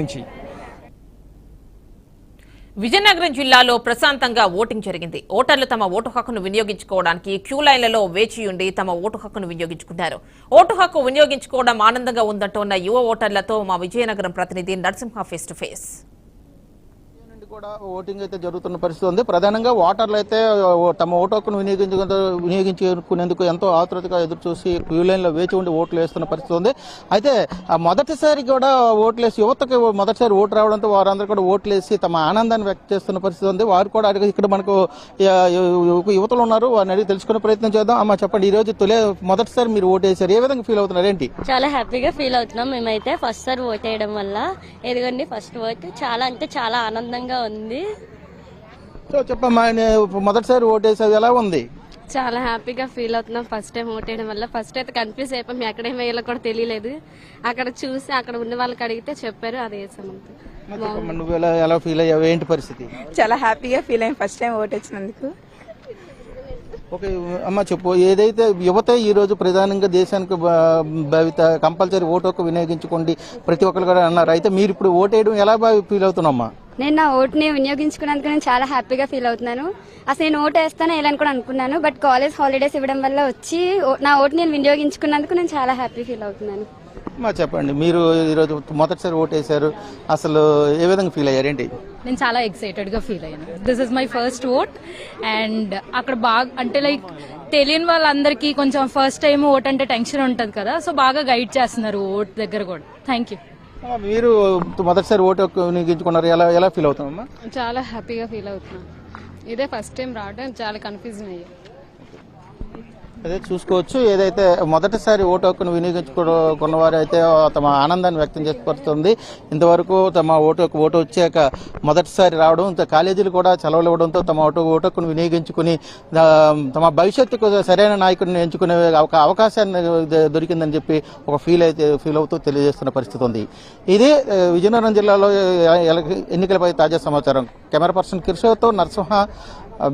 నుంచి విజయనగరం జిల్లాలో ప్రశాంతంగా ఓటింగ్ జరిగింది. ఓటర్లు తమ ఓటు హక్కును వినియోగించుకోవడానికి క్యూ లైన్లలో వేచి ఉండి తమ ఓటు హక్కును వినియోగించుకున్నారు. ఓటు హక్కు వినియోగించుకోవడం ఆనందంగా ఉందంటోన్న యువ ఓటర్లతో మా విజయనగరం ప్రతినిధి నరసింహ ఫేస్ టు ఫేస్. కూడా ఓటింగ్ అయితే జరుగుతున్న పరిస్థితి ఉంది. ప్రధానంగా ఓటర్లు అయితే తమ ఓటు హక్కును వినియోగించుకునేందుకు ఎంతో ఆతృతగా ఎదురు చూసి క్యూ లైన్లో వేచి ఉండి ఓట్లు వేస్తున్న పరిస్థితి ఉంది. అయితే మొదటిసారి కూడా ఓట్లు వేసి యువతకు మొదటిసారి ఓటు రావడంతో వారందరూ కూడా ఓట్లు వేసి తమ ఆనందాన్ని వ్యక్తం చేస్తున్న పరిస్థితి ఉంది. వారు కూడా ఇక్కడ మనకు యువతలు ఉన్నారు, వారిని అడిగి తెలుసుకునే ప్రయత్నం చేద్దాం. అమ్మ చెప్పండి, ఈ రోజు మొదటిసారి మీరు ఓటు వేశారు, ఏ విధంగా ఫీల్ అవుతున్నారు, ఏంటి? చాలా హ్యాపీగా ఫీల్ అవుతున్నాం. మేమైతే ఫస్ట్ సారి ఓట్ వేయడం వల్ల ఎదుగండి ఫస్ట్ ఓట్ చాలా అంటే చాలా ఆనందంగా ఉంది. సో చెప్పమ్మా, మొదటిసారి ఓటు వేసేది ఎలా ఉంది? చాలా హ్యాపీగా ఫీల్ అవుతున్నాం ఫస్ట్ టైం ఓట్ వేయడం వల్ల. ఫస్ట్ అయితే కన్ఫ్యూజ్ అయిపోయి ఎక్కడేం వేయాలో కూడా తెలియలేదు. అక్కడ చూసి అక్కడ ఉన్న వాళ్ళకి అడిగితే చెప్పారు, అది వేసామంతే. నువ్వు ఎలా ఫీల్ అయ్యావు, ఏంటి పరిస్థితి? చాలా హ్యాపీగా ఫీల్ అయ్యాం ఫస్ట్ టైం ఓట్ వచ్చినందుకు. ఓకే అమ్మ చెప్పు, ఏదైతే యువత ఈ రోజు ప్రధానంగా దేశానికి భావిత కంపల్సరీ ఓటు హక్కు వినియోగించుకోండి ప్రతి ఒక్కరు కూడా అన్నారు. అయితే మీరు ఇప్పుడు ఓటు వేయడం ఎలా ఫీల్ అవుతున్నామ్మా? నేను నా ఓటుని వినియోగించుకున్నందుకు నేను చాలా హ్యాపీగా ఫీల్ అవుతున్నాను. అసలు నేను ఓటు వేస్తాను వేయాలని కూడా అనుకున్నాను, బట్ కాలేజ్ హాలిడేస్ ఇవ్వడం వల్ల వచ్చి నా ఓటు నేను వినియోగించుకున్నందుకు నేను చాలా హ్యాపీ ఫీల్ అవుతున్నాను. చెప్పండి, మీరు ఈరోజు మొదటిసారి ఓటు వేశారు, అసలు ఏ విధంగా ఫీల్ అయ్యారు, ఏంటి? నేను చాలా ఎక్సైటెడ్ గా ఫీల్ అయ్యాను. This is my first vote and అక్కడ బాగా అంటే లైక్ తెలియని వాళ్ళందరికీ కొంచెం ఫస్ట్ టైం ఓట్ అంటే టెన్షన్ ఉంటుంది కదా, సో బాగా గైడ్ చేస్తున్నారు ఓట్ దగ్గర కూడా. Thank you. మీరు మొదటిసారి ఓటు వినియోగించుకున్నారు, ఎలా ఫీల్ అవుతామమ్మా? చాలా హ్యాపీగా ఫీల్ అవుతున్నాం. ఇదే ఫస్ట్ టైం రావడం, చాలా కన్ఫ్యూజన్ అయ్యాం. అదే చూసుకోవచ్చు, ఏదైతే మొదటిసారి ఓటు హక్కును వినియోగించుకున్న వారు అయితే తమ ఆనందాన్ని వ్యక్తం చేస్తుంది. ఇంతవరకు తమ ఓటు వచ్చాక మొదటిసారి రావడం, కాలేజీలు కూడా సెలవులు ఇవ్వడంతో తమ ఓటు హక్కును వినియోగించుకుని తమ భవిష్యత్తుకు సరైన నాయకుడిని ఎంచుకునే ఒక అవకాశాన్ని దొరికిందని చెప్పి ఒక ఫీల్ అవుతూ తెలియజేస్తున్న పరిస్థితి ఉంది. ఇది విజయనగరం జిల్లాలో ఎన్నికలపై తాజా సమాచారం. Camera person కిషోర్తో Narasimha,